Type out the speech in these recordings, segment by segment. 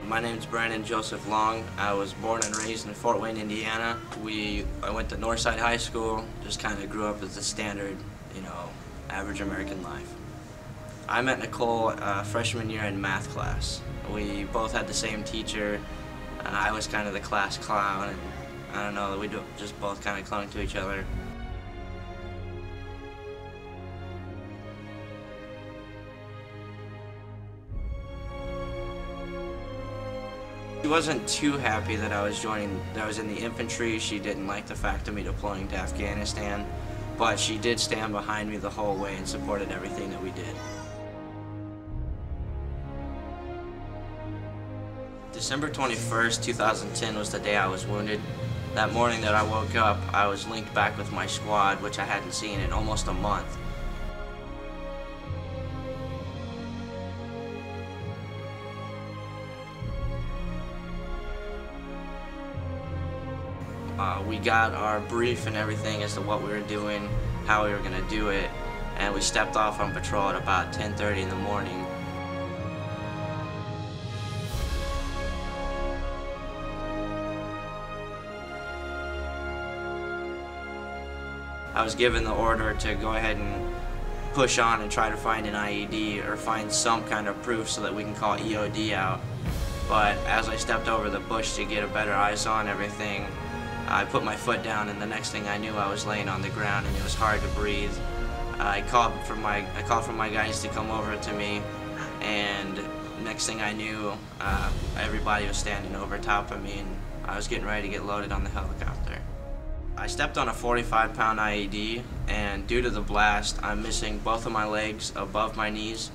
My name is Brandon Joseph Long. I was born and raised in Fort Wayne, Indiana. I went to Northside High School, just kind of grew up as a standard, average American life. I met Nicole freshman year in math class. We both had the same teacher. I was kind of the class clown, and I don't know, we just both kind of clung to each other. She wasn't too happy that I was in the infantry. She didn't like the fact of me deploying to Afghanistan, but she did stand behind me the whole way and supported everything that we did. December 21st, 2010 was the day I was wounded. That morning that I woke up, I was linked back with my squad, which I hadn't seen in almost a month. We got our brief and everything as to what we were doing, how we were going to do it, and we stepped off on patrol at about 10:30 in the morning. I was given the order to go ahead and push on and try to find an IED or find some kind of proof so that we can call EOD out. But as I stepped over the bush to get a better eyes on everything, I put my foot down, and the next thing I knew, I was laying on the ground and it was hard to breathe. I called for my guys to come over to me, and next thing I knew, everybody was standing over top of me, and I was getting ready to get loaded on the helicopter. I stepped on a 45-pound IED, and due to the blast, I'm missing both of my legs above my knees.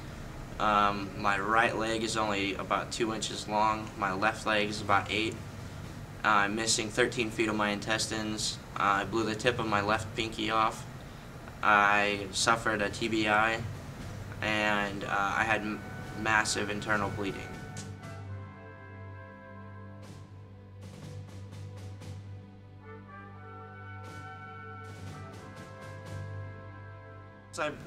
My right leg is only about 2 inches long. My left leg is about 8. I'm missing 13 feet of my intestines. I blew the tip of my left pinky off. I suffered a TBI, and I had massive internal bleeding.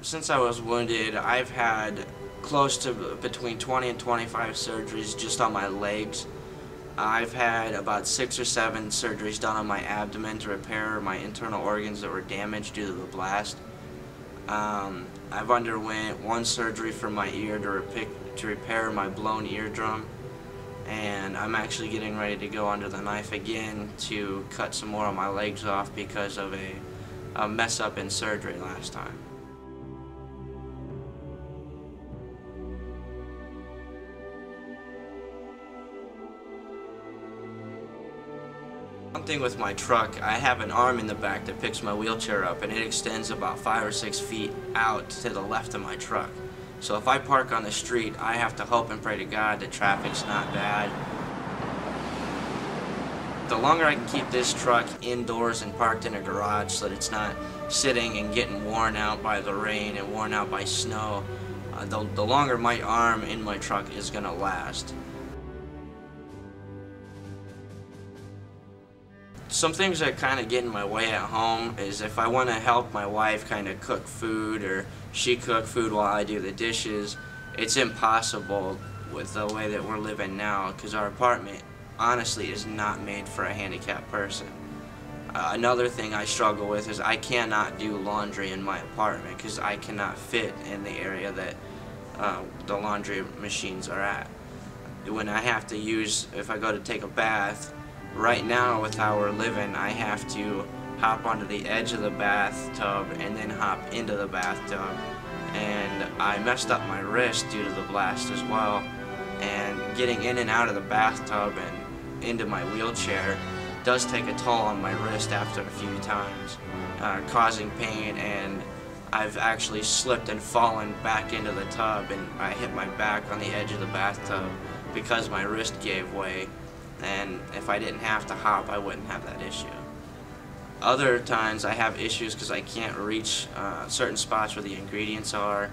Since I was wounded, I've had close to between 20 and 25 surgeries just on my legs. I've had about 6 or 7 surgeries done on my abdomen to repair my internal organs that were damaged due to the blast. I've underwent 1 surgery for my ear to repair my blown eardrum, and I'm actually getting ready to go under the knife again to cut some more of my legs off because of a mess up in surgery last time. One thing with my truck, I have an arm in the back that picks my wheelchair up, and it extends about 5 or 6 feet out to the left of my truck. So if I park on the street, I have to hope and pray to God that traffic's not bad. The longer I can keep this truck indoors and parked in a garage so that it's not sitting and getting worn out by the rain and worn out by snow, the longer my arm in my truck is going to last. Some things that kind of get in my way at home is if I want to help my wife kind of cook food, or she cook food while I do the dishes, it's impossible with the way that we're living now, because our apartment honestly is not made for a handicapped person. Another thing I struggle with is I cannot do laundry in my apartment because I cannot fit in the area that the laundry machines are at. When I have to if I go to take a bath, right now with how we're living, I have to hop onto the edge of the bathtub and then hop into the bathtub. And I messed up my wrist due to the blast as well. And getting in and out of the bathtub and into my wheelchair does take a toll on my wrist after a few times, causing pain, and I've actually slipped and fallen back into the tub, and I hit my back on the edge of the bathtub because my wrist gave way. And if I didn't have to hop, I wouldn't have that issue. Other times I have issues because I can't reach certain spots where the ingredients are,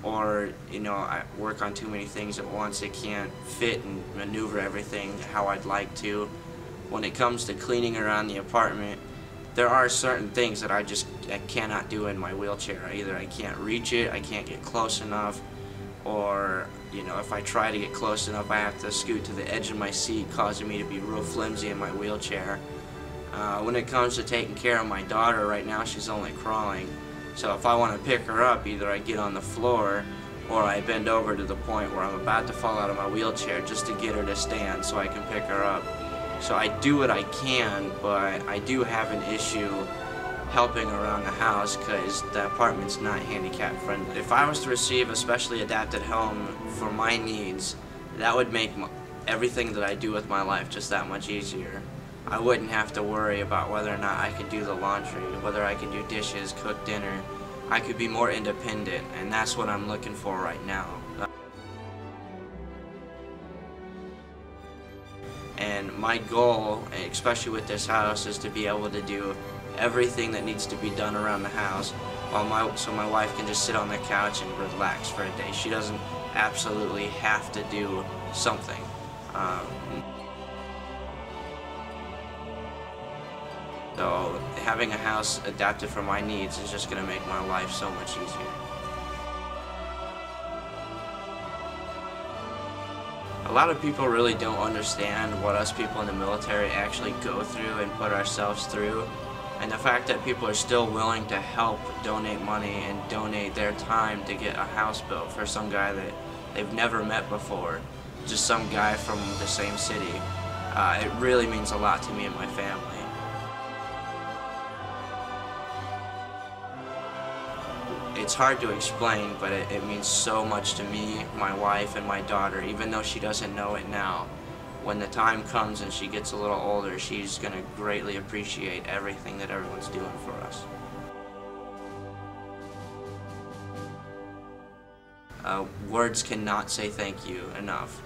or I work on too many things at once. I can't fit and maneuver everything how I'd like to. When it comes to cleaning around the apartment, there are certain things that I cannot do in my wheelchair. Either I can't reach it, I can't get close enough, or you know, if I try to get close enough, I have to scoot to the edge of my seat, causing me to be real flimsy in my wheelchair. When it comes to taking care of my daughter, right now she's only crawling, so if I want to pick her up, either I get on the floor or I bend over to the point where I'm about to fall out of my wheelchair just to get her to stand so I can pick her up. So I do what I can, but I do have an issue helping around the house because the apartment's not handicap friendly. If I was to receive a specially adapted home for my needs, that would make everything that I do with my life just that much easier. I wouldn't have to worry about whether or not I could do the laundry, whether I could do dishes, cook dinner. I could be more independent, and that's what I'm looking for right now. And my goal, especially with this house, is to be able to do everything that needs to be done around the house so my wife can just sit on the couch and relax for a day. She doesn't absolutely have to do something. So having a house adapted for my needs is just going to make my life so much easier. A lot of people really don't understand what us people in the military actually go through and put ourselves through. And the fact that people are still willing to help donate money and donate their time to get a house built for some guy that they've never met before, just some guy from the same city, it really means a lot to me and my family. It's hard to explain, but it means so much to me, my wife, and my daughter, even though she doesn't know it now. When the time comes and she gets a little older, she's going to greatly appreciate everything that everyone's doing for us. Words cannot say thank you enough.